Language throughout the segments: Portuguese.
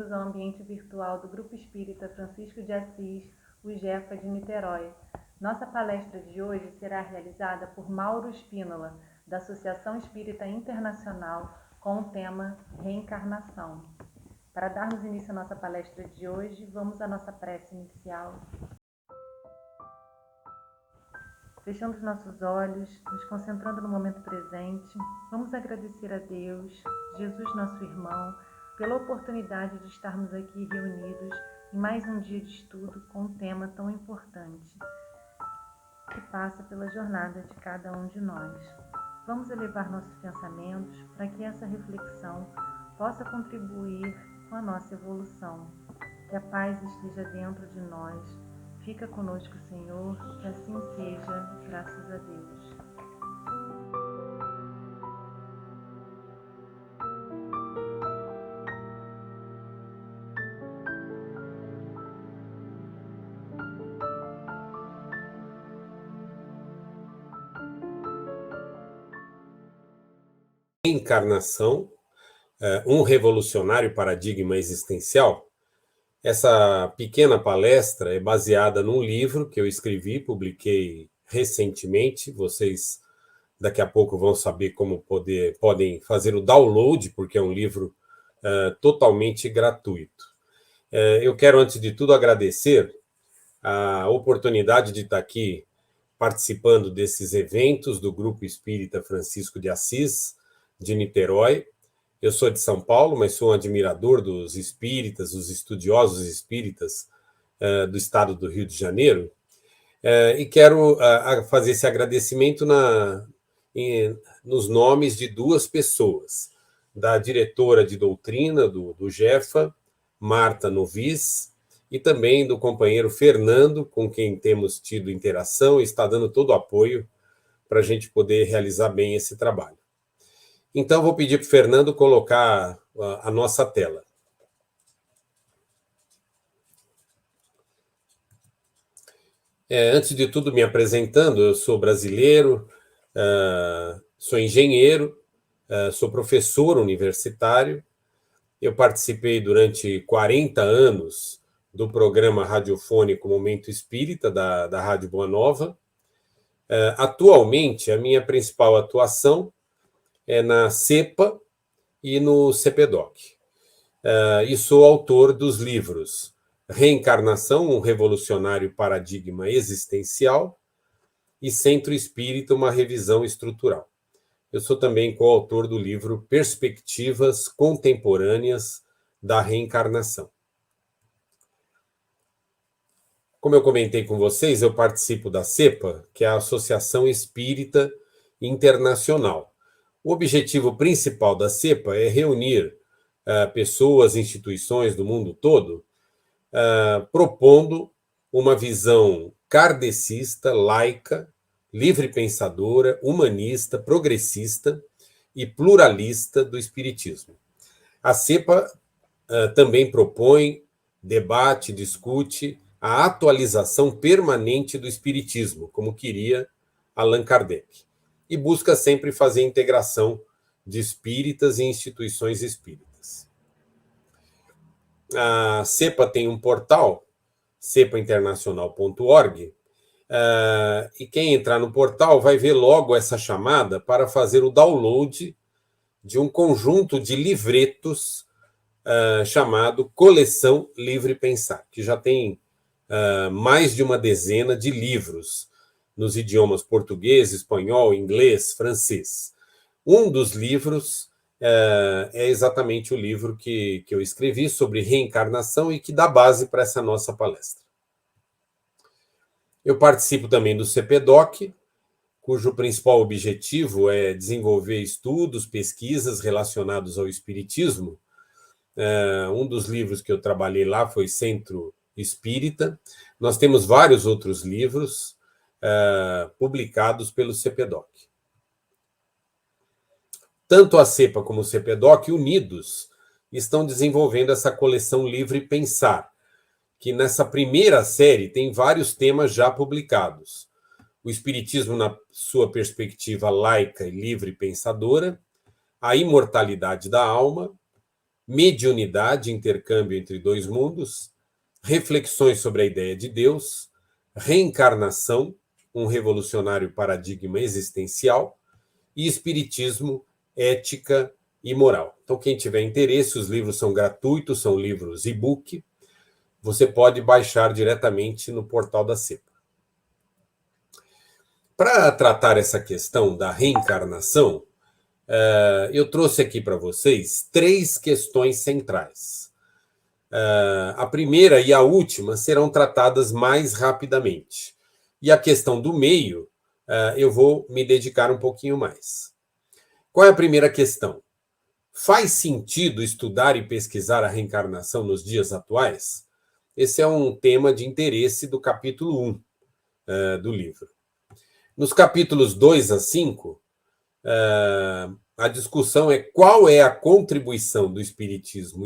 bem-vindos ao ambiente virtual do Grupo Espírita Francisco de Assis, o Jefa de Niterói. Nossa palestra de hoje será realizada por Mauro Spínola, da Associação Espírita Internacional, com o tema Reencarnação. Para darmos início à nossa palestra de hoje, vamos à nossa prece inicial. Fechando os nossos olhos, nos concentrando no momento presente, vamos agradecer a Deus, Jesus nosso irmão, pela oportunidade de estarmos aqui reunidos em mais um dia de estudo com um tema tão importante, que passa pela jornada de cada um de nós. Vamos elevar nossos pensamentos para que essa reflexão possa contribuir com a nossa evolução. Que a paz esteja dentro de nós. Fica conosco, Senhor, que assim seja, graças a Deus. Reencarnação, um revolucionário paradigma existencial. Essa pequena palestra é baseada num livro que eu escrevi, publiquei recentemente. Vocês daqui a pouco vão saber como podem fazer o download, porque é um livro totalmente gratuito. Eu quero, antes de tudo, agradecer a oportunidade de estar aqui participando desses eventos do Grupo Espírita Francisco de Assis, de Niterói. Eu sou de São Paulo, mas sou um admirador dos espíritas, dos estudiosos espíritas do estado do Rio de Janeiro, e quero fazer esse agradecimento nos nomes de duas pessoas, da diretora de doutrina do Jefa, Marta Novis, e também do companheiro Fernando, com quem temos tido interação e está dando todo o apoio para a gente poder realizar bem esse trabalho. Então, vou pedir para o Fernando colocar a nossa tela. Antes de tudo, me apresentando, eu sou brasileiro, sou engenheiro, sou professor universitário. Eu participei durante 40 anos do programa radiofônico Momento Espírita, da Rádio Boa Nova. Atualmente, a minha principal atuação é na CEPA e no CEPEDOC. E sou autor dos livros Reencarnação, um revolucionário paradigma existencial, e Centro Espírita, uma revisão estrutural. Eu sou também coautor do livro Perspectivas Contemporâneas da Reencarnação. Como eu comentei com vocês, eu participo da CEPA, que é a Associação Espírita Internacional. O objetivo principal da CEPA é reunir pessoas, instituições do mundo todo, propondo uma visão kardecista, laica, livre-pensadora, humanista, progressista e pluralista do espiritismo. A CEPA também propõe, debate, discute a atualização permanente do espiritismo, como queria Allan Kardec, e busca sempre fazer integração de espíritas e instituições espíritas. A CEPA tem um portal, cepainternacional.org, e quem entrar no portal vai ver logo essa chamada para fazer o download de um conjunto de livretos chamado Coleção Livre Pensar, que já tem mais de uma dezena de livros nos idiomas português, espanhol, inglês, francês. Um dos livros é exatamente o livro que eu escrevi sobre reencarnação e que dá base para essa nossa palestra. Eu participo também do CEPEDOC, cujo principal objetivo é desenvolver estudos, pesquisas relacionados ao espiritismo. Um dos livros que eu trabalhei lá foi Centro Espírita. Nós temos vários outros livros publicados pelo CEPEDOC. Tanto a CEPA como o CEPEDOC, unidos, estão desenvolvendo essa coleção Livre Pensar, que nessa primeira série tem vários temas já publicados. O Espiritismo na sua perspectiva laica e livre pensadora, a imortalidade da alma, mediunidade, intercâmbio entre dois mundos, reflexões sobre a ideia de Deus, reencarnação, um revolucionário paradigma existencial, e espiritismo, ética e moral. Então, quem tiver interesse, os livros são gratuitos, são livros e-book, você pode baixar diretamente no portal da CEPA. Para tratar essa questão da reencarnação, eu trouxe aqui para vocês 3 questões centrais. A primeira e a última serão tratadas mais rapidamente. E a questão do meio, eu vou me dedicar um pouquinho mais. Qual é a primeira questão? Faz sentido estudar e pesquisar a reencarnação nos dias atuais? Esse é um tema de interesse do capítulo 1 do livro. Nos capítulos 2 a 5, a discussão é qual é a contribuição do espiritismo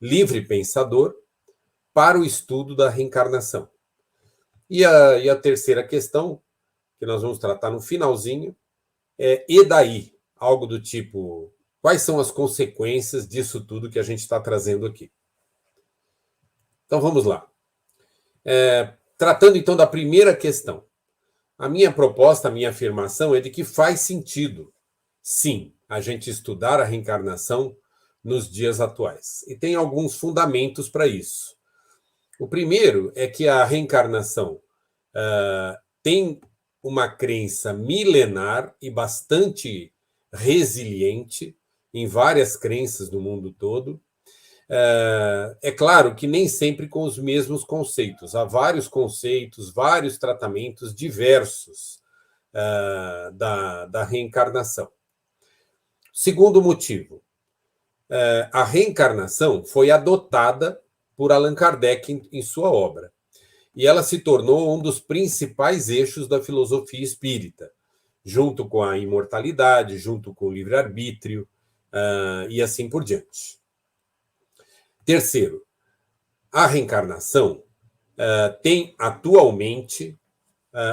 livre pensador para o estudo da reencarnação. E a terceira questão, que nós vamos tratar no finalzinho, é e daí? Algo do tipo, quais são as consequências disso tudo que a gente está trazendo aqui? Então vamos lá. Tratando então da primeira questão. A minha proposta, a minha afirmação é de que faz sentido, sim, a gente estudar a reencarnação nos dias atuais. E tem alguns fundamentos para isso. O primeiro é que a reencarnação tem uma crença milenar e bastante resiliente em várias crenças do mundo todo. É claro que nem sempre com os mesmos conceitos. Há vários conceitos, vários tratamentos diversos da reencarnação. Segundo motivo, a reencarnação foi adotada por Allan Kardec em sua obra. E ela se tornou um dos principais eixos da filosofia espírita, junto com a imortalidade, junto com o livre-arbítrio e assim por diante. Terceiro, a reencarnação tem atualmente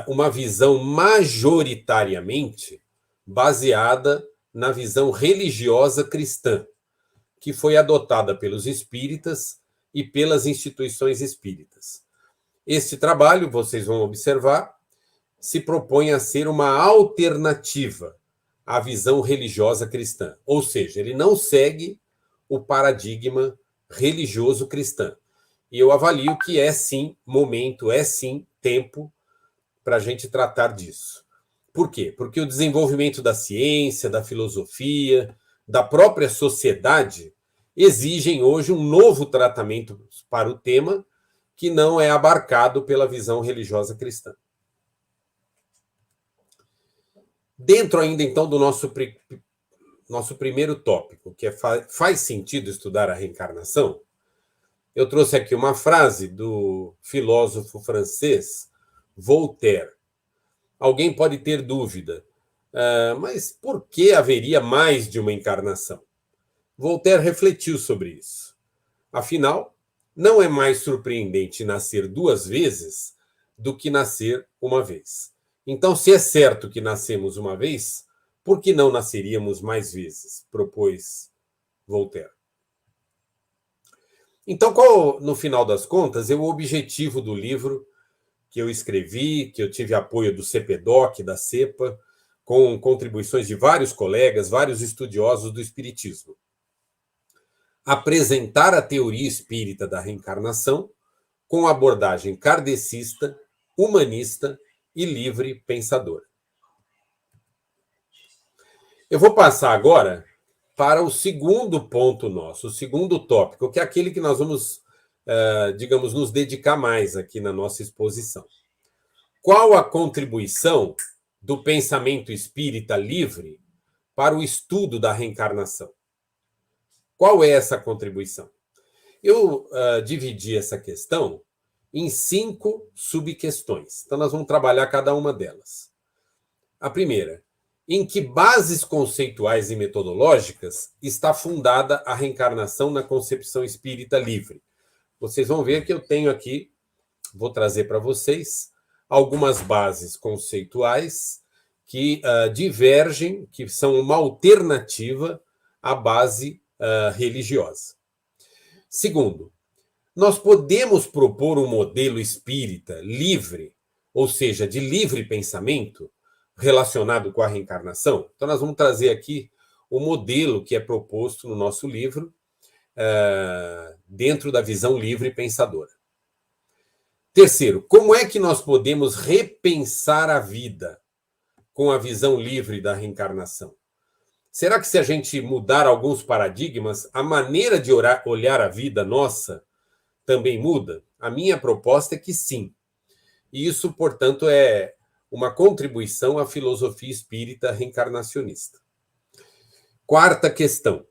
uma visão majoritariamente baseada na visão religiosa cristã, que foi adotada pelos espíritas e pelas instituições espíritas. Este trabalho, vocês vão observar, se propõe a ser uma alternativa à visão religiosa cristã. Ou seja, ele não segue o paradigma religioso cristão. E eu avalio que é sim momento, é sim tempo para a gente tratar disso. Por quê? Porque o desenvolvimento da ciência, da filosofia, da própria sociedade exigem hoje um novo tratamento para o tema que não é abarcado pela visão religiosa cristã. Dentro ainda, então, do nosso primeiro tópico, que é faz sentido estudar a reencarnação, eu trouxe aqui uma frase do filósofo francês Voltaire. Alguém pode ter dúvida, mas por que haveria mais de uma encarnação? Voltaire refletiu sobre isso. Afinal, não é mais surpreendente nascer 2 vezes do que nascer uma vez. Então, se é certo que nascemos uma vez, por que não nasceríamos mais vezes? Propôs Voltaire. Então, qual, no final das contas, é o objetivo do livro que eu escrevi, que eu tive apoio do CPDOC, da CEPA, com contribuições de vários colegas, vários estudiosos do espiritismo? Apresentar a teoria espírita da reencarnação com abordagem kardecista, humanista e livre pensadora. Eu vou passar agora para o segundo ponto nosso, o segundo tópico, que é aquele que nós vamos, digamos, nos dedicar mais aqui na nossa exposição. Qual a contribuição do pensamento espírita livre para o estudo da reencarnação? Qual é essa contribuição? Eu dividi essa questão em 5 subquestões. Então, nós vamos trabalhar cada uma delas. A primeira, em que bases conceituais e metodológicas está fundada a reencarnação na concepção espírita livre? Vocês vão ver que eu tenho aqui, vou trazer para vocês, algumas bases conceituais que divergem, que são uma alternativa à base religiosa. Segundo, nós podemos propor um modelo espírita livre, ou seja, de livre pensamento, relacionado com a reencarnação? Então, nós vamos trazer aqui o modelo que é proposto no nosso livro, dentro da visão livre pensadora. Terceiro, como é que nós podemos repensar a vida com a visão livre da reencarnação? Será que se a gente mudar alguns paradigmas, a maneira de olhar a vida nossa também muda? A minha proposta é que sim. E isso, portanto, é uma contribuição à filosofia espírita reencarnacionista. Quarta questão.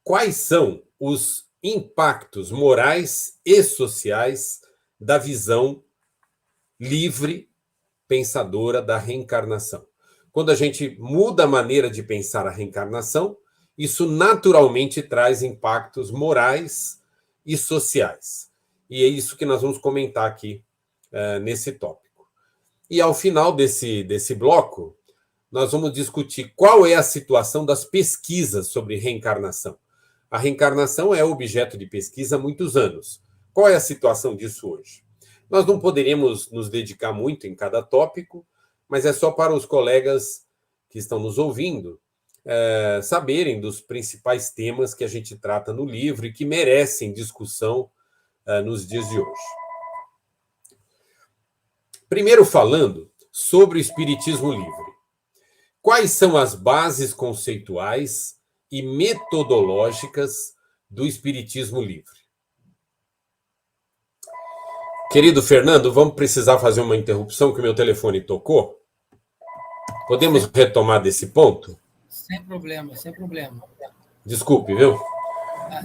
Quais são os impactos morais e sociais da visão livre pensadora da reencarnação? Quando a gente muda a maneira de pensar a reencarnação, isso naturalmente traz impactos morais e sociais. E é isso que nós vamos comentar aqui nesse tópico. E ao final desse bloco, nós vamos discutir qual é a situação das pesquisas sobre reencarnação. A reencarnação é objeto de pesquisa há muitos anos. Qual é a situação disso hoje? Nós não poderíamos nos dedicar muito em cada tópico, mas é só para os colegas que estão nos ouvindo saberem dos principais temas que a gente trata no livro e que merecem discussão nos dias de hoje. Primeiro, falando sobre o Espiritismo Livre. Quais são as bases conceituais e metodológicas do Espiritismo Livre? Querido Fernando, vamos precisar fazer uma interrupção que o meu telefone tocou? Podemos retomar desse ponto? Sem problema, sem problema. Desculpe, viu?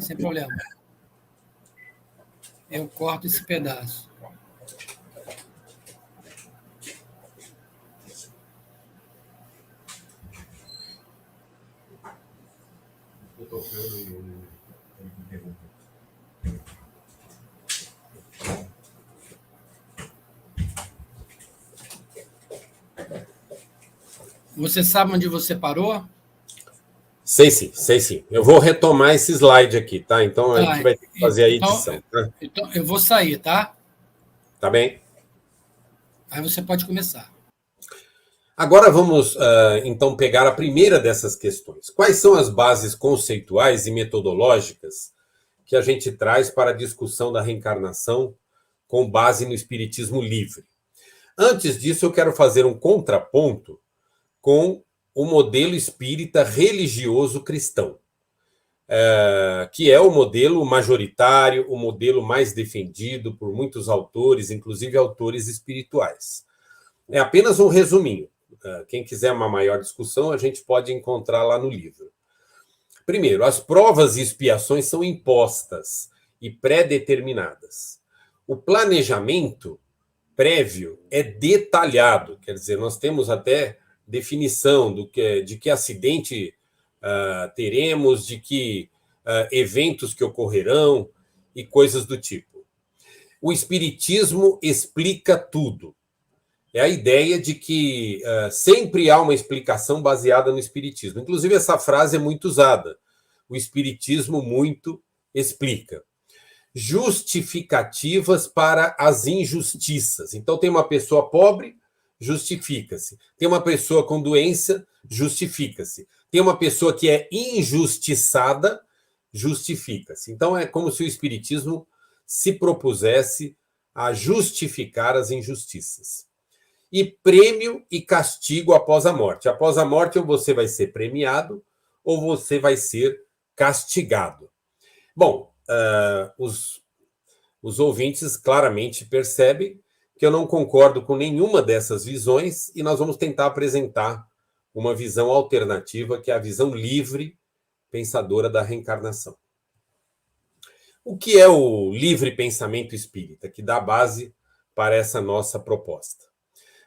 Sem problema. Eu corto esse pedaço. Você sabe onde você parou? Sei sim, sei sim. Eu vou retomar esse slide aqui, tá? Então a gente vai ter que fazer a edição. Tá? Então eu vou sair, tá? Tá bem? Aí você pode começar. Agora vamos, então, pegar a primeira dessas questões. Quais são as bases conceituais e metodológicas que a gente traz para a discussão da reencarnação com base no Espiritismo Livre? Antes disso, eu quero fazer um contraponto com o modelo espírita religioso cristão, que é o modelo majoritário, o modelo mais defendido por muitos autores, inclusive autores espirituais. É apenas um resuminho. Quem quiser uma maior discussão, a gente pode encontrar lá no livro. Primeiro, as provas e expiações são impostas e pré-determinadas. O planejamento prévio é detalhado, quer dizer, nós temos até definição de que acidente teremos, de que eventos que ocorrerão e coisas do tipo. O Espiritismo explica tudo. É a ideia de que sempre há uma explicação baseada no Espiritismo. Inclusive, essa frase é muito usada. O Espiritismo muito explica. Justificativas para as injustiças. Então, tem uma pessoa pobre, justifica-se. Tem uma pessoa com doença, justifica-se. Tem uma pessoa que é injustiçada, justifica-se. Então, é como se o Espiritismo se propusesse a justificar as injustiças. E prêmio e castigo após a morte. Após a morte, ou você vai ser premiado, ou você vai ser castigado. Bom, os ouvintes claramente percebem que eu não concordo com nenhuma dessas visões e nós vamos tentar apresentar uma visão alternativa, que é a visão livre pensadora da reencarnação. O que é o livre pensamento espírita, que dá base para essa nossa proposta?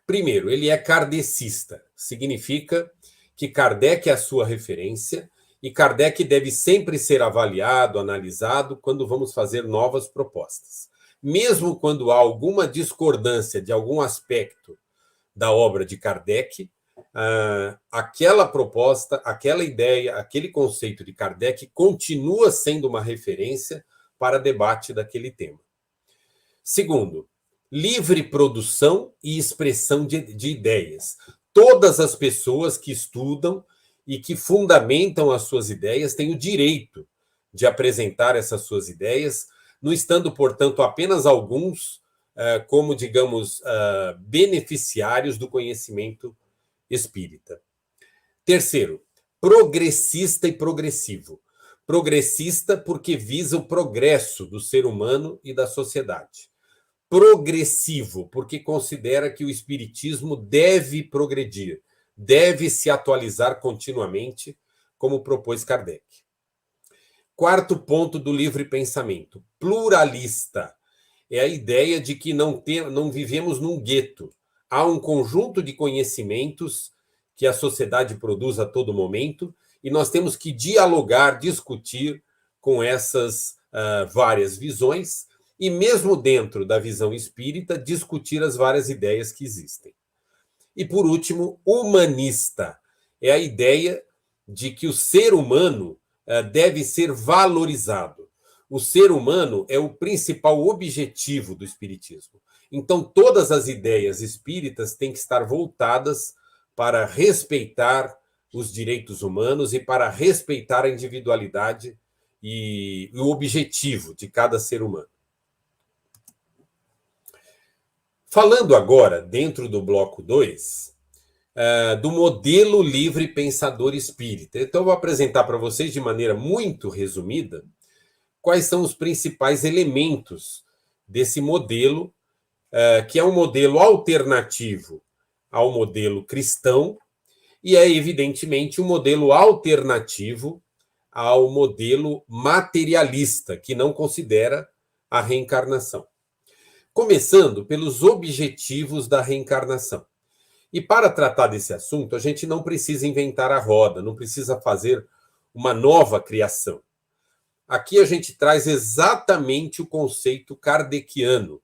Primeiro, ele é kardecista. Significa que Kardec é a sua referência e Kardec deve sempre ser avaliado, analisado, quando vamos fazer novas propostas. Mesmo quando há alguma discordância de algum aspecto da obra de Kardec, aquela proposta, aquela ideia, aquele conceito de Kardec continua sendo uma referência para debate daquele tema. Segundo, livre produção e expressão de ideias. Todas as pessoas que estudam e que fundamentam as suas ideias têm o direito de apresentar essas suas ideias, não estando, portanto, apenas alguns como, digamos, beneficiários do conhecimento espírita. Terceiro, progressista e progressivo. Progressista porque visa o progresso do ser humano e da sociedade. Progressivo porque considera que o espiritismo deve progredir, deve se atualizar continuamente, como propôs Kardec. Quarto ponto do livre pensamento, pluralista. É a ideia de que não vivemos num gueto. Há um conjunto de conhecimentos que a sociedade produz a todo momento e nós temos que dialogar, discutir com essas várias visões e, mesmo dentro da visão espírita, discutir as várias ideias que existem. E, por último, humanista. É a ideia de que o ser humano deve ser valorizado. O ser humano é o principal objetivo do espiritismo. Então, todas as ideias espíritas têm que estar voltadas para respeitar os direitos humanos e para respeitar a individualidade e o objetivo de cada ser humano. Falando agora, dentro do bloco 2, do modelo livre pensador espírita. Então, eu vou apresentar para vocês, de maneira muito resumida, quais são os principais elementos desse modelo, que é um modelo alternativo ao modelo cristão e é, evidentemente, um modelo alternativo ao modelo materialista, que não considera a reencarnação. Começando pelos objetivos da reencarnação. E para tratar desse assunto, a gente não precisa inventar a roda, não precisa fazer uma nova criação. Aqui a gente traz exatamente o conceito kardeciano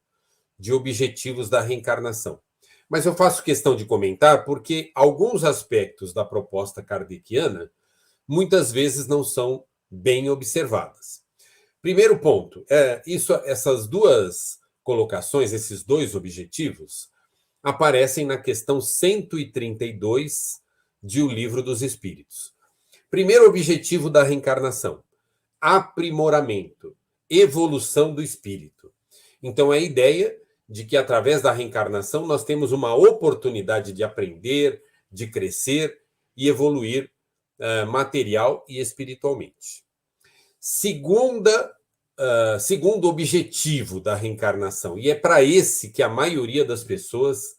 de objetivos da reencarnação. Mas eu faço questão de comentar porque alguns aspectos da proposta kardeciana muitas vezes não são bem observadas. Primeiro ponto, essas duas colocações, esses dois objetivos, aparecem na questão 132 de O Livro dos Espíritos. Primeiro objetivo da reencarnação, aprimoramento, evolução do espírito. Então, é a ideia de que, através da reencarnação, nós temos uma oportunidade de aprender, de crescer e evoluir material e espiritualmente. Segundo objetivo da reencarnação, e é para esse que a maioria das pessoas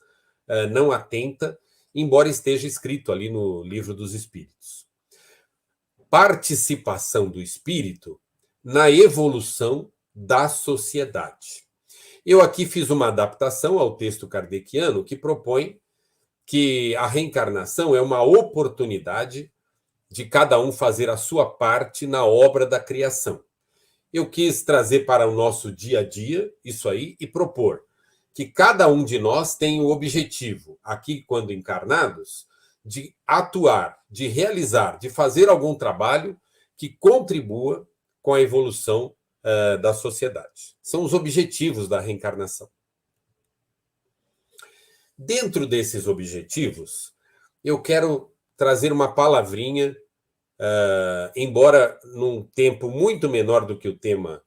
não atenta, embora esteja escrito ali no Livro dos Espíritos. Participação do espírito na evolução da sociedade. Eu aqui fiz uma adaptação ao texto kardeciano que propõe que a reencarnação é uma oportunidade de cada um fazer a sua parte na obra da criação. Eu quis trazer para o nosso dia a dia isso aí e propor que cada um de nós tem o objetivo, aqui quando encarnados, de atuar, de realizar, de fazer algum trabalho que contribua com a evolução da sociedade. São os objetivos da reencarnação. Dentro desses objetivos, eu quero trazer uma palavrinha, embora num tempo muito menor do que o tema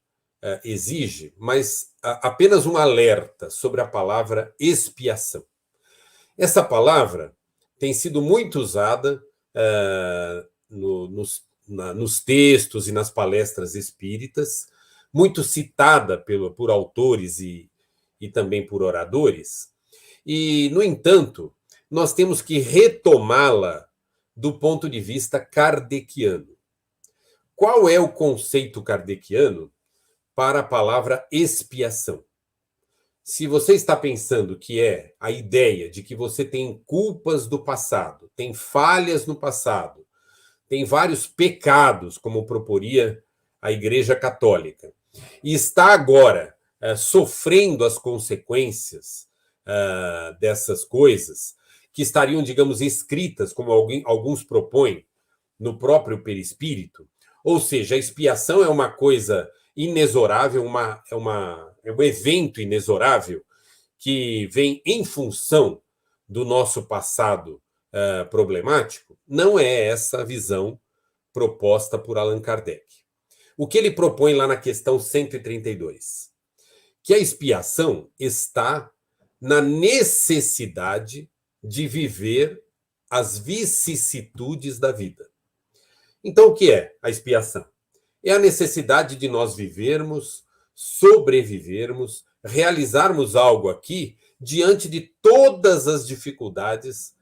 exige, mas apenas um alerta sobre a palavra expiação. Essa palavra tem sido muito usada nos textos e nas palestras espíritas, muito citada por autores e também por oradores, e, no entanto, nós temos que retomá-la do ponto de vista kardeciano. Qual é o conceito kardeciano para a palavra expiação? Se você está pensando que é a ideia de que você tem culpas do passado, tem falhas no passado, tem vários pecados, como proporia a Igreja Católica, e está agora sofrendo as consequências dessas coisas, que estariam, digamos, escritas, como alguns propõem, no próprio perispírito. Ou seja, a expiação é uma coisa inexorável, é um evento inexorável que vem em função do nosso passado problemático. Não é essa a visão proposta por Allan Kardec. O que ele propõe lá na questão 132? Que a expiação está na necessidade de viver as vicissitudes da vida. Então, o que é a expiação? É a necessidade de nós vivermos, sobrevivermos, realizarmos algo aqui diante de todas as dificuldades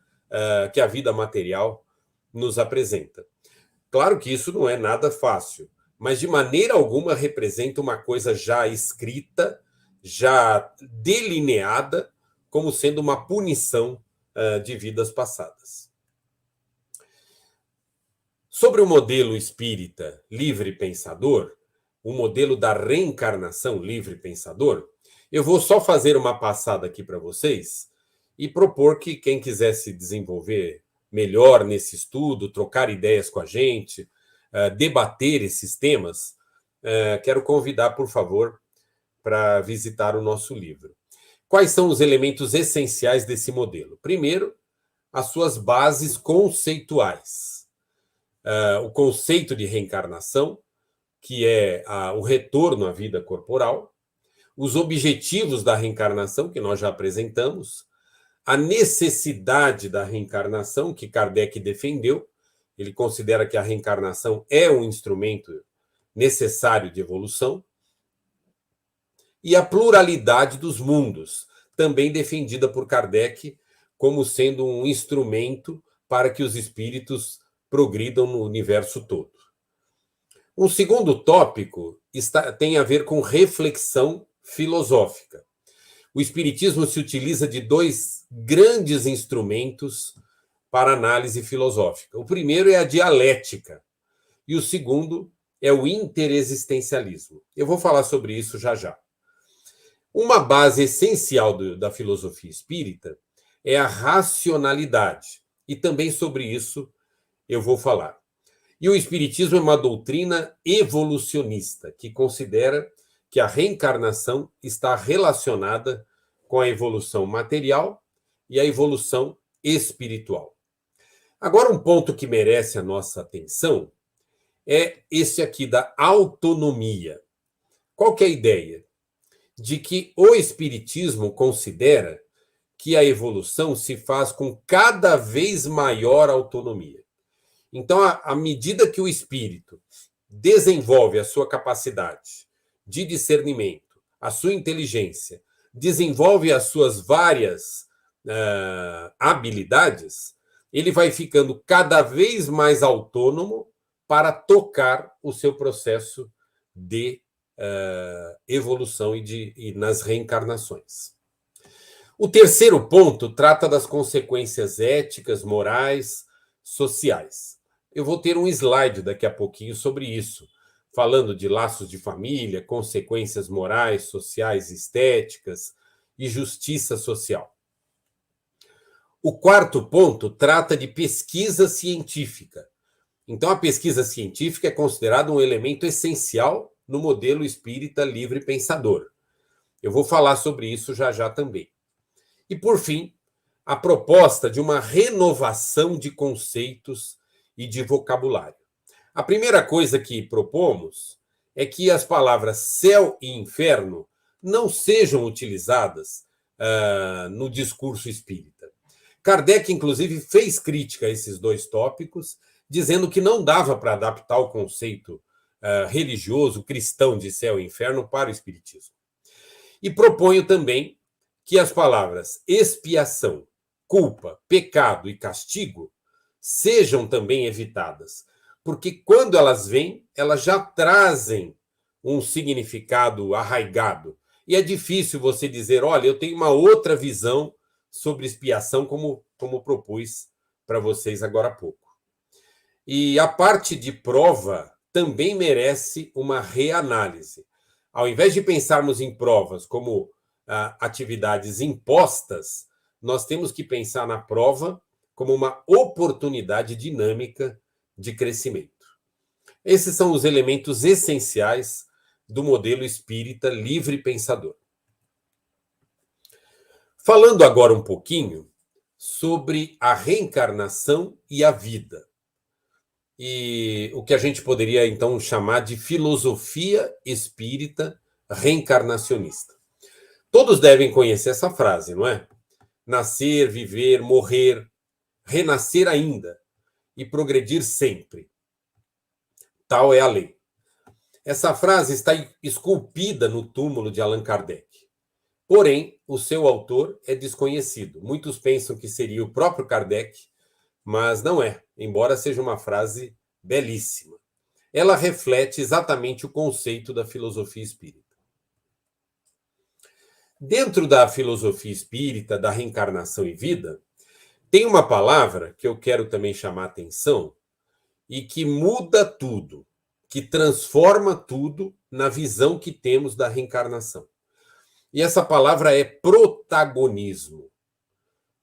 que a vida material nos apresenta. Claro que isso não é nada fácil, mas de maneira alguma representa uma coisa já escrita, já delineada, como sendo uma punição de vidas passadas. Sobre o modelo espírita livre pensador, o modelo da reencarnação livre pensador, eu vou só fazer uma passada aqui para vocês e propor que quem quiser se desenvolver melhor nesse estudo, trocar ideias com a gente, debater esses temas, quero convidar, por favor, para visitar o nosso livro. Quais são os elementos essenciais desse modelo? Primeiro, as suas bases conceituais. O conceito de reencarnação, que é o retorno à vida corporal, os objetivos da reencarnação, que nós já apresentamos, a necessidade da reencarnação, que Kardec defendeu. Ele considera que a reencarnação é um instrumento necessário de evolução, e a pluralidade dos mundos, também defendida por Kardec como sendo um instrumento para que os espíritos progridam no universo todo. Um segundo tópico tem a ver com reflexão filosófica. O espiritismo se utiliza de dois grandes instrumentos para análise filosófica. O primeiro é a dialética e o segundo é o interexistencialismo. Eu vou falar sobre isso já já. Uma base essencial da filosofia espírita é a racionalidade, e também sobre isso eu vou falar. E o espiritismo é uma doutrina evolucionista, que considera que a reencarnação está relacionada com a evolução material e a evolução espiritual. Agora, um ponto que merece a nossa atenção é esse aqui da autonomia. Qual que é a ideia? De que o espiritismo considera que a evolução se faz com cada vez maior autonomia. Então, à medida que o espírito desenvolve a sua capacidade de discernimento, a sua inteligência, desenvolve as suas várias habilidades, ele vai ficando cada vez mais autônomo para tocar o seu processo de evolução e nas reencarnações. O terceiro ponto trata das consequências éticas, morais, sociais. Eu vou ter um slide daqui a pouquinho sobre isso, falando de laços de família, consequências morais, sociais, estéticas e justiça social. O quarto ponto trata de pesquisa científica. Então, a pesquisa científica é considerada um elemento essencial no modelo espírita livre pensador. Eu vou falar sobre isso já já também. E, por fim, a proposta de uma renovação de conceitos e de vocabulário. A primeira coisa que propomos é que as palavras céu e inferno não sejam utilizadas no discurso espírita. Kardec, inclusive, fez crítica a esses dois tópicos, dizendo que não dava para adaptar o conceito religioso, cristão de céu e inferno para o espiritismo. E proponho também que as palavras expiação, culpa, pecado e castigo sejam também evitadas, porque quando elas vêm, elas já trazem um significado arraigado. E é difícil você dizer, olha, eu tenho uma outra visão sobre expiação, como propus para vocês agora há pouco. E a parte de prova também merece uma reanálise. Ao invés de pensarmos em provas como atividades impostas, nós temos que pensar na prova como uma oportunidade dinâmica de crescimento. Esses são os elementos essenciais do modelo espírita livre pensador. Falando agora um pouquinho sobre a reencarnação e a vida. E o que a gente poderia, então, chamar de filosofia espírita reencarnacionista. Todos devem conhecer essa frase, não é? Nascer, viver, morrer, renascer ainda e progredir sempre. Tal é a lei. Essa frase está esculpida no túmulo de Allan Kardec. Porém, o seu autor é desconhecido. Muitos pensam que seria o próprio Kardec, mas não é, embora seja uma frase belíssima. Ela reflete exatamente o conceito da filosofia espírita. Dentro da filosofia espírita, da reencarnação e vida, tem uma palavra que eu quero também chamar a atenção e que muda tudo, que transforma tudo na visão que temos da reencarnação. E essa palavra é protagonismo.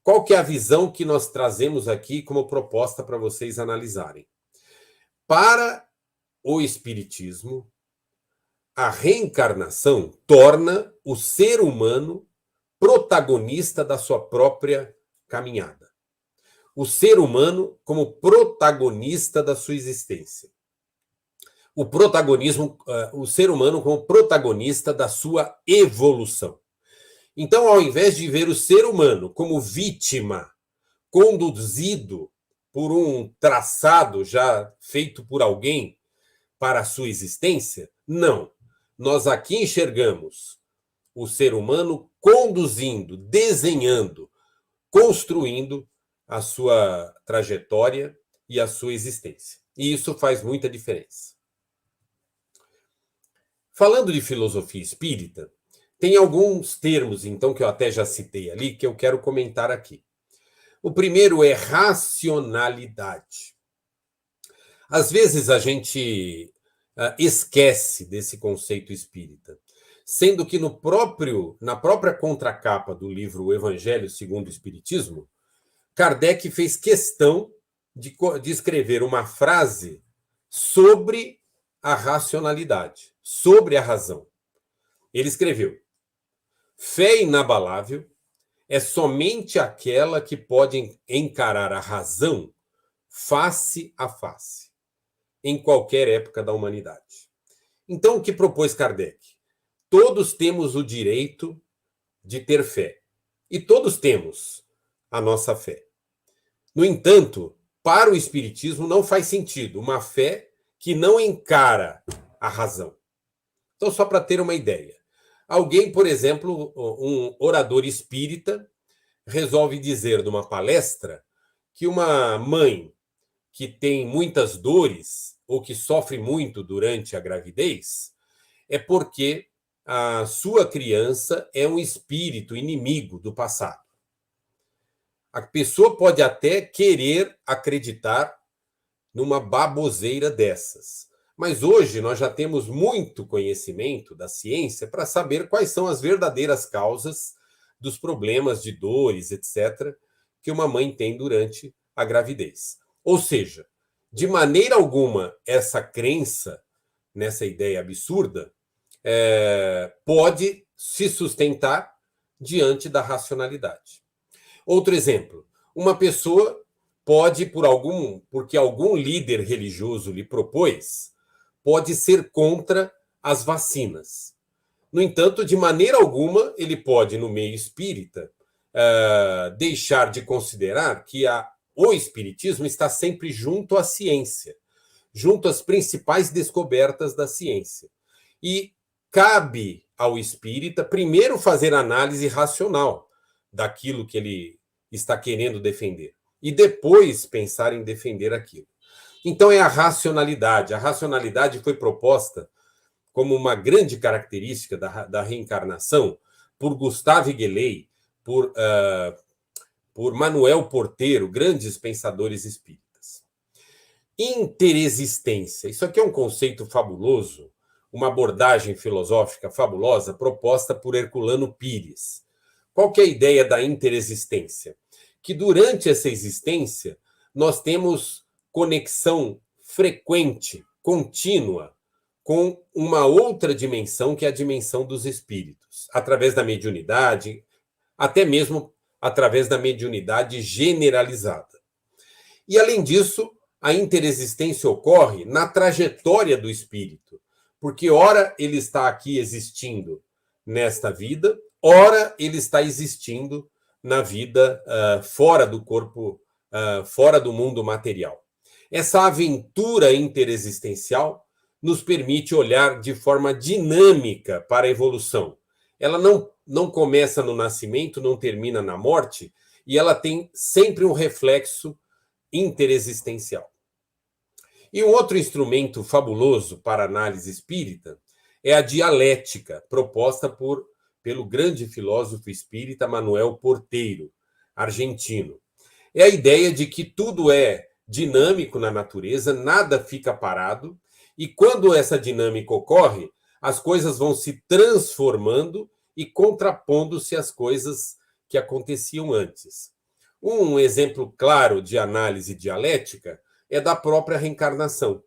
Qual que é a visão que nós trazemos aqui como proposta para vocês analisarem? Para o Espiritismo, a reencarnação torna o ser humano protagonista da sua própria caminhada. O ser humano como protagonista da sua existência. O ser humano como protagonista da sua evolução. Então, ao invés de ver o ser humano como vítima, conduzido por um traçado já feito por alguém para a sua existência, não. Nós aqui enxergamos o ser humano conduzindo, desenhando, construindo a sua trajetória e a sua existência. E isso faz muita diferença. Falando de filosofia espírita, tem alguns termos, então, que eu até já citei ali, que eu quero comentar aqui. O primeiro é racionalidade. Às vezes a gente esquece desse conceito espírita, sendo que na própria contracapa do livro O Evangelho segundo o Espiritismo, Kardec fez questão de escrever uma frase sobre a racionalidade, sobre a razão. Ele escreveu: fé inabalável é somente aquela que pode encarar a razão face a face, em qualquer época da humanidade. Então, o que propôs Kardec? Todos temos o direito de ter fé. E todos temos a nossa fé. No entanto, para o Espiritismo não faz sentido uma fé que não encara a razão. Então, só para ter uma ideia. Alguém, por exemplo, um orador espírita, resolve dizer numa palestra que uma mãe que tem muitas dores ou que sofre muito durante a gravidez é porque a sua criança é um espírito inimigo do passado. A pessoa pode até querer acreditar numa baboseira dessas. Mas hoje nós já temos muito conhecimento da ciência para saber quais são as verdadeiras causas dos problemas de dores, etc., que uma mãe tem durante a gravidez. Ou seja, de maneira alguma, essa crença nessa ideia absurda pode se sustentar diante da racionalidade. Outro exemplo, uma pessoa pode, porque algum líder religioso lhe propôs, pode ser contra as vacinas. No entanto, de maneira alguma, ele pode, no meio espírita, deixar de considerar que o espiritismo está sempre junto à ciência, junto às principais descobertas da ciência. E cabe ao espírita, primeiro, fazer análise racional daquilo que ele está querendo defender, e depois pensar em defender aquilo. Então, é a racionalidade. A racionalidade foi proposta como uma grande característica da reencarnação por Gustave Guéley, por Manuel Porteiro, grandes pensadores espíritas. Interexistência. Isso aqui é um conceito fabuloso, uma abordagem filosófica fabulosa proposta por Herculano Pires. Qual que é a ideia da interexistência? Que durante essa existência nós temos conexão frequente, contínua, com uma outra dimensão, que é a dimensão dos espíritos, através da mediunidade, até mesmo através da mediunidade generalizada. E, além disso, a interexistência ocorre na trajetória do espírito, porque ora ele está aqui existindo nesta vida, ora ele está existindo na vida fora do corpo, fora do mundo material. Essa aventura interexistencial nos permite olhar de forma dinâmica para a evolução. Ela não começa no nascimento, não termina na morte, e ela tem sempre um reflexo interexistencial. E um outro instrumento fabuloso para a análise espírita é a dialética, proposta pelo grande filósofo espírita Manuel Porteiro, argentino. É a ideia de que tudo é dinâmico na natureza, nada fica parado, e quando essa dinâmica ocorre, as coisas vão se transformando e contrapondo-se às coisas que aconteciam antes. Um exemplo claro de análise dialética é da própria reencarnação.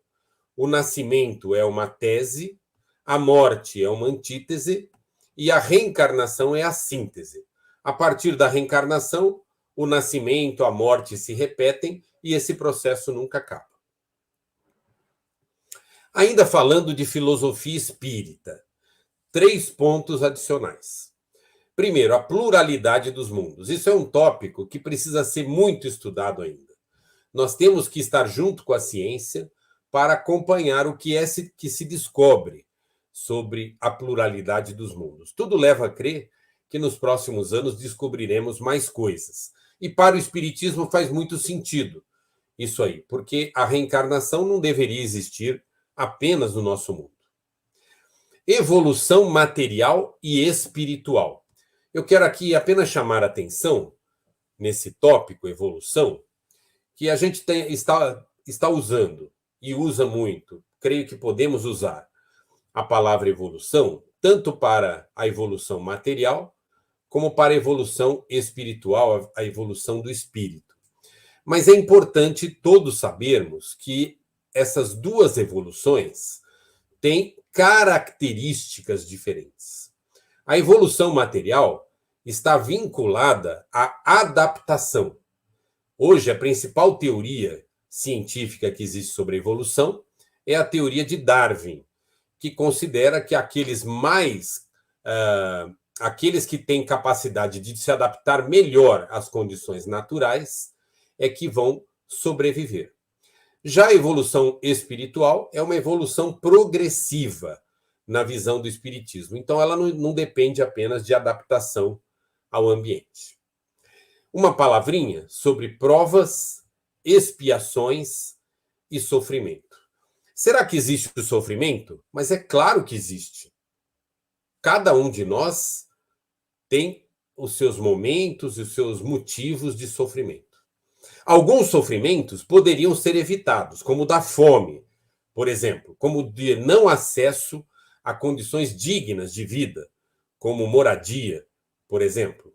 O nascimento é uma tese, a morte é uma antítese e a reencarnação é a síntese. A partir da reencarnação, o nascimento, a morte se repetem e esse processo nunca acaba. Ainda falando de filosofia espírita, 3 pontos adicionais. Primeiro, a pluralidade dos mundos. Isso é um tópico que precisa ser muito estudado ainda. Nós temos que estar junto com a ciência para acompanhar o que se descobre sobre a pluralidade dos mundos. Tudo leva a crer que nos próximos anos descobriremos mais coisas. E para o espiritismo faz muito sentido isso aí, porque a reencarnação não deveria existir apenas no nosso mundo. Evolução material e espiritual. Eu quero aqui apenas chamar a atenção, nesse tópico, evolução, que a gente está usando, e usa muito, creio que podemos usar a palavra evolução, tanto para a evolução material, como para a evolução espiritual, a evolução do espírito. Mas é importante todos sabermos que essas duas evoluções têm características diferentes. A evolução material está vinculada à adaptação. Hoje, a principal teoria científica que existe sobre a evolução é a teoria de Darwin, que considera que aqueles que têm capacidade de se adaptar melhor às condições naturais é que vão sobreviver. Já a evolução espiritual é uma evolução progressiva na visão do espiritismo. Então, ela não depende apenas de adaptação ao ambiente. Uma palavrinha sobre provas, expiações e sofrimento. Será que existe o sofrimento? Mas é claro que existe. Cada um de nós tem os seus momentos e os seus motivos de sofrimento. Alguns sofrimentos poderiam ser evitados, como o da fome, por exemplo, como o de não acesso a condições dignas de vida, como moradia, por exemplo.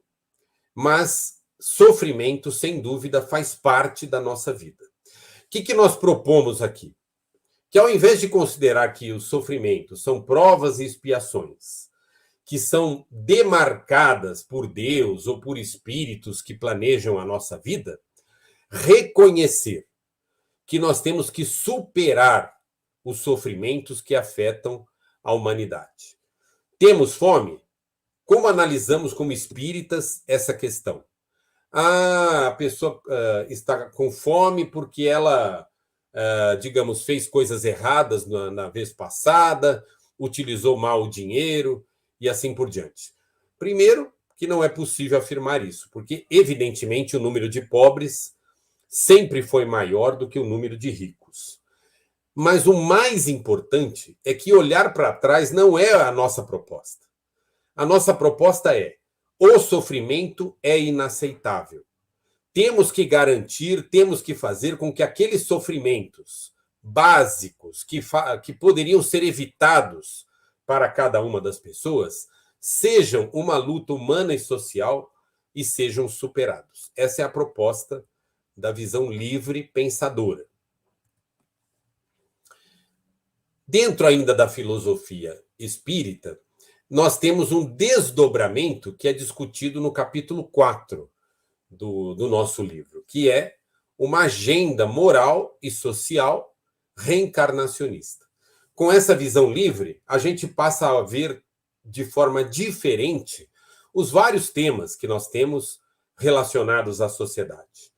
Mas sofrimento, sem dúvida, faz parte da nossa vida. O que nós propomos aqui? Que ao invés de considerar que os sofrimentos são provas e expiações, que são demarcadas por Deus ou por espíritos que planejam a nossa vida, reconhecer que nós temos que superar os sofrimentos que afetam a humanidade. Temos fome? Como analisamos como espíritas essa questão? A pessoa está com fome porque ela, digamos, fez coisas erradas na vez passada, utilizou mal o dinheiro e assim por diante. Primeiro, que não é possível afirmar isso, porque, evidentemente, o número de pobres sempre foi maior do que o número de ricos. Mas o mais importante é que olhar para trás não é a nossa proposta. A nossa proposta é: o sofrimento é inaceitável. Temos que garantir, temos que fazer com que aqueles sofrimentos básicos que poderiam ser evitados para cada uma das pessoas sejam uma luta humana e social e sejam superados. Essa é a proposta da visão livre pensadora. Dentro ainda da filosofia espírita, nós temos um desdobramento que é discutido no capítulo 4 do nosso livro, que é uma agenda moral e social reencarnacionista. Com essa visão livre, a gente passa a ver de forma diferente os vários temas que nós temos relacionados à sociedade.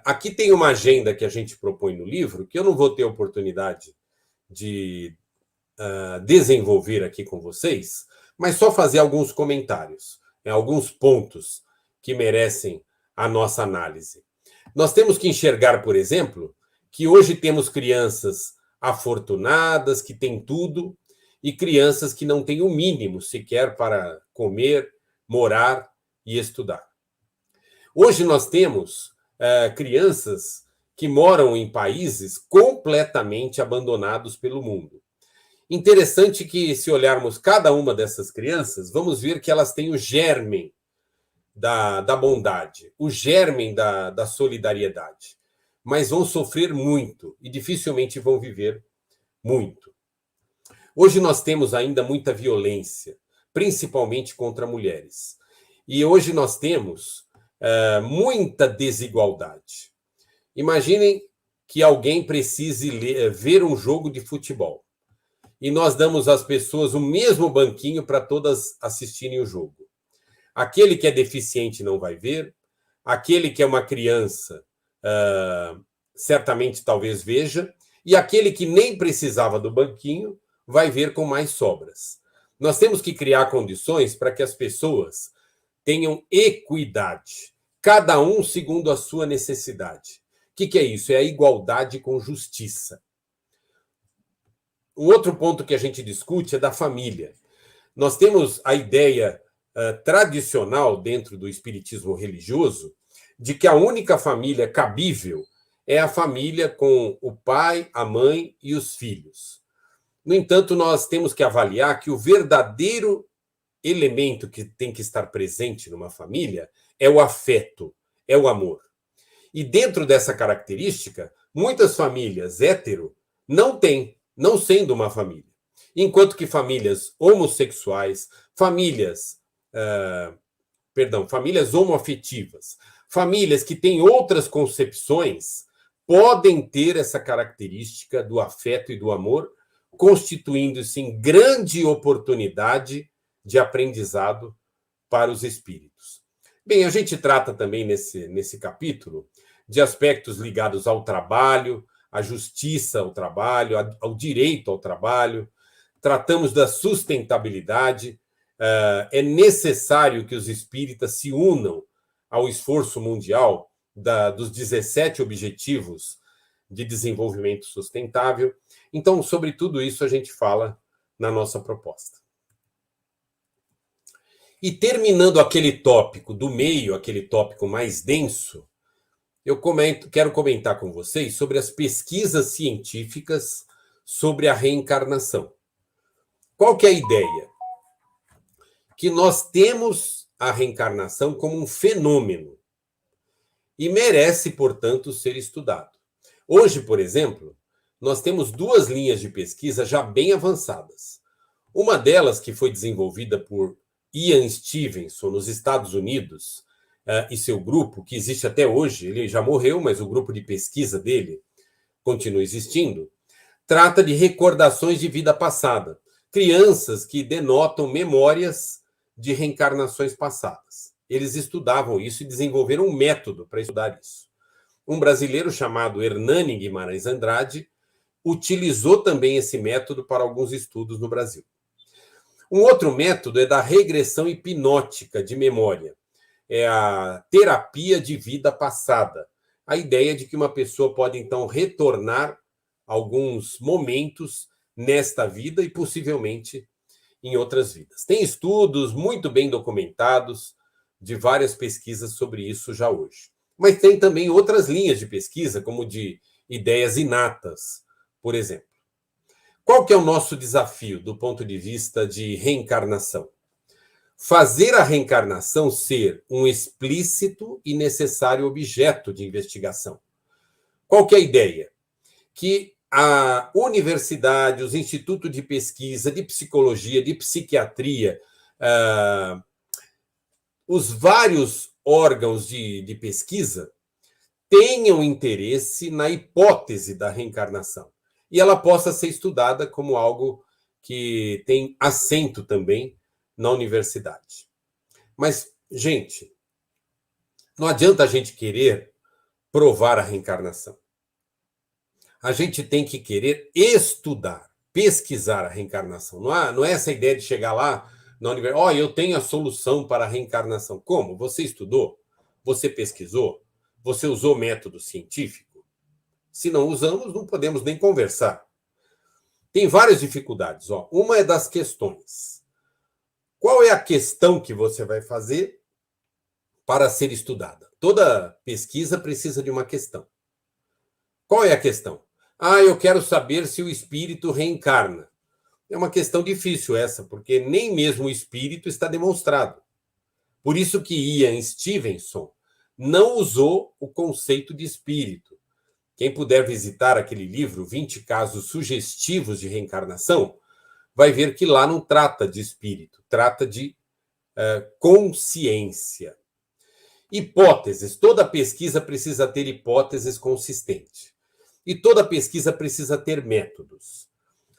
Aqui tem uma agenda que a gente propõe no livro, que eu não vou ter oportunidade de desenvolver aqui com vocês, mas só fazer alguns comentários, alguns pontos que merecem a nossa análise. Nós temos que enxergar, por exemplo, que hoje temos crianças afortunadas, que têm tudo, e crianças que não têm o mínimo sequer para comer, morar e estudar. Hoje nós temos crianças que moram em países completamente abandonados pelo mundo. Interessante que, se olharmos cada uma dessas crianças, vamos ver que elas têm o germen da bondade, o germen da solidariedade, mas vão sofrer muito e dificilmente vão viver muito. Hoje nós temos ainda muita violência, principalmente contra mulheres. E hoje nós temos muita desigualdade. Imaginem que alguém precise ver um jogo de futebol e nós damos às pessoas o mesmo banquinho para todas assistirem o jogo. Aquele que é deficiente não vai ver, aquele que é uma criança certamente talvez veja, e aquele que nem precisava do banquinho vai ver com mais sobras. Nós temos que criar condições para que as pessoas tenham equidade, cada um segundo a sua necessidade. O que é isso? É a igualdade com justiça. Um outro ponto que a gente discute é da família. Nós temos a ideia tradicional dentro do espiritismo religioso de que a única família cabível é a família com o pai, a mãe e os filhos. No entanto, nós temos que avaliar que o verdadeiro elemento que tem que estar presente numa família é o afeto, é o amor. E dentro dessa característica, muitas famílias hétero não têm, não sendo uma família. Enquanto que famílias homossexuais, famílias homoafetivas, famílias que têm outras concepções, podem ter essa característica do afeto e do amor, constituindo-se em grande oportunidade de aprendizado para os espíritos. Bem, a gente trata também nesse capítulo de aspectos ligados ao trabalho, à justiça ao trabalho, ao direito ao trabalho. Tratamos da sustentabilidade. É necessário que os espíritas se unam ao esforço mundial dos 17 Objetivos de Desenvolvimento Sustentável. Então, sobre tudo isso, a gente fala na nossa proposta. E terminando aquele tópico do meio, aquele tópico mais denso, eu quero comentar com vocês sobre as pesquisas científicas sobre a reencarnação. Qual que é a ideia? Que nós temos a reencarnação como um fenômeno e merece, portanto, ser estudado. Hoje, por exemplo, nós temos 2 linhas de pesquisa já bem avançadas. Uma delas, que foi desenvolvida por Ian Stevenson, nos Estados Unidos, e seu grupo, que existe até hoje, ele já morreu, mas o grupo de pesquisa dele continua existindo, trata de recordações de vida passada. Crianças que denotam memórias de reencarnações passadas. Eles estudavam isso e desenvolveram um método para estudar isso. Um brasileiro chamado Hernani Guimarães Andrade utilizou também esse método para alguns estudos no Brasil. Um outro método é da regressão hipnótica de memória. É a terapia de vida passada. A ideia de que uma pessoa pode, então, retornar alguns momentos nesta vida e possivelmente em outras vidas. Tem estudos muito bem documentados de várias pesquisas sobre isso já hoje. Mas tem também outras linhas de pesquisa, como de ideias inatas, por exemplo. Qual que é o nosso desafio do ponto de vista de reencarnação? Fazer a reencarnação ser um explícito e necessário objeto de investigação. Qual que é a ideia? Que a universidade, os institutos de pesquisa, de psicologia, de psiquiatria, os vários órgãos de pesquisa tenham interesse na hipótese da reencarnação e ela possa ser estudada como algo que tem assento também na universidade. Mas, gente, não adianta a gente querer provar a reencarnação. A gente tem que querer estudar, pesquisar a reencarnação. Não é essa ideia de chegar lá na universidade, eu tenho a solução para a reencarnação. Como? Você estudou? Você pesquisou? Você usou método científico? Se não usamos, não podemos nem conversar. Tem várias dificuldades. Uma é das questões. Qual é a questão que você vai fazer para ser estudada? Toda pesquisa precisa de uma questão. Qual é a questão? Eu quero saber se o espírito reencarna. É uma questão difícil essa, porque nem mesmo o espírito está demonstrado. Por isso que Ian Stevenson não usou o conceito de espírito. Quem puder visitar aquele livro, 20 casos sugestivos de reencarnação, vai ver que lá não trata de espírito, trata de consciência. Hipóteses. Toda pesquisa precisa ter hipóteses consistentes. E toda pesquisa precisa ter métodos.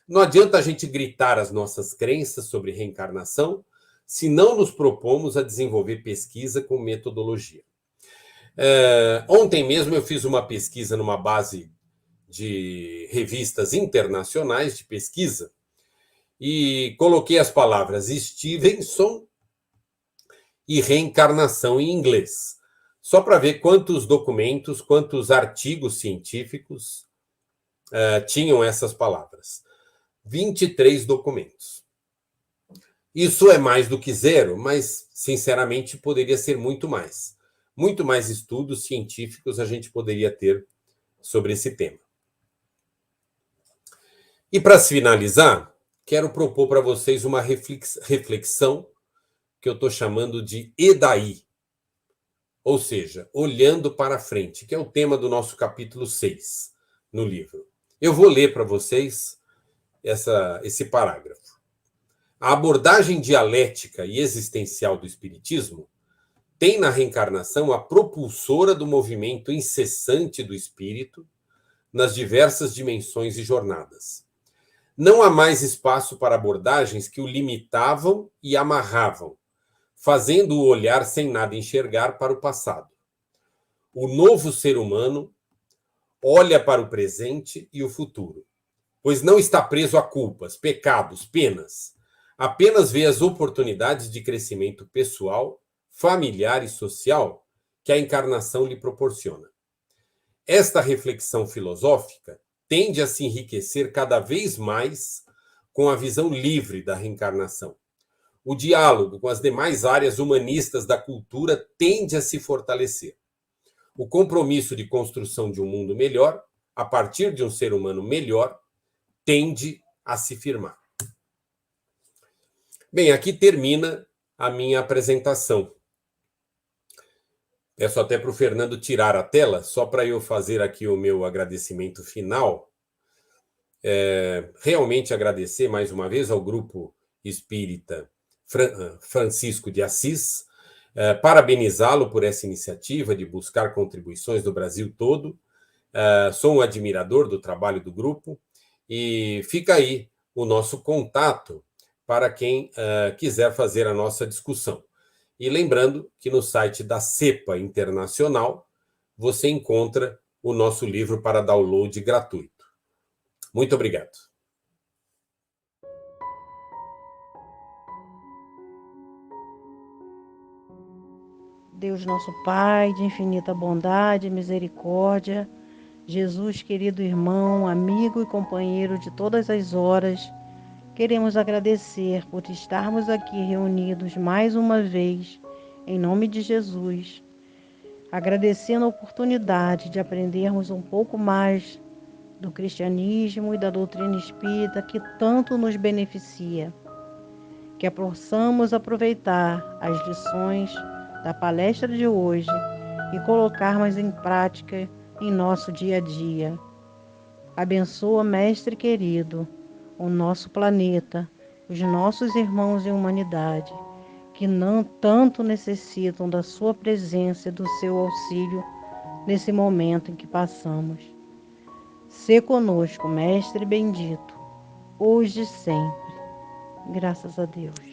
Não adianta a gente gritar as nossas crenças sobre reencarnação se não nos propomos a desenvolver pesquisa com metodologia. Ontem mesmo eu fiz uma pesquisa numa base de revistas internacionais de pesquisa e coloquei as palavras Stevenson e reencarnação em inglês, só para ver quantos documentos, quantos artigos científicos tinham essas palavras. 23 documentos. Isso é mais do que zero, mas, sinceramente, poderia ser muito mais. Muito mais estudos científicos a gente poderia ter sobre esse tema. E, para finalizar, quero propor para vocês uma reflexão que eu estou chamando de E daí? Ou seja, olhando para frente, que é o tema do nosso capítulo 6 no livro. Eu vou ler para vocês esse parágrafo. A abordagem dialética e existencial do espiritismo tem na reencarnação a propulsora do movimento incessante do espírito nas diversas dimensões e jornadas. Não há mais espaço para abordagens que o limitavam e amarravam, fazendo-o olhar sem nada enxergar para o passado. O novo ser humano olha para o presente e o futuro, pois não está preso a culpas, pecados, penas. Apenas vê as oportunidades de crescimento pessoal, familiar e social que a encarnação lhe proporciona. Esta reflexão filosófica tende a se enriquecer cada vez mais com a visão livre da reencarnação. O diálogo com as demais áreas humanistas da cultura tende a se fortalecer. O compromisso de construção de um mundo melhor, a partir de um ser humano melhor, tende a se firmar. Bem, aqui termina a minha apresentação. Peço até para o Fernando tirar a tela, só para eu fazer aqui o meu agradecimento final. Realmente agradecer mais uma vez ao Grupo Espírita Francisco de Assis, parabenizá-lo por essa iniciativa de buscar contribuições do Brasil todo. Sou um admirador do trabalho do grupo e fica aí o nosso contato para quem quiser fazer a nossa discussão. E lembrando que no site da CEPA Internacional você encontra o nosso livro para download gratuito. Muito obrigado. Deus nosso Pai, de infinita bondade e misericórdia, Jesus, querido irmão, amigo e companheiro de todas as horas, queremos agradecer por estarmos aqui reunidos mais uma vez, em nome de Jesus, agradecendo a oportunidade de aprendermos um pouco mais do cristianismo e da doutrina espírita que tanto nos beneficia. Que possamos aproveitar as lições da palestra de hoje e colocarmos em prática em nosso dia a dia. Abençoa, Mestre querido, o nosso planeta, os nossos irmãos em humanidade, que não tanto necessitam da sua presença e do seu auxílio nesse momento em que passamos. Sê conosco, Mestre bendito, hoje e sempre. Graças a Deus.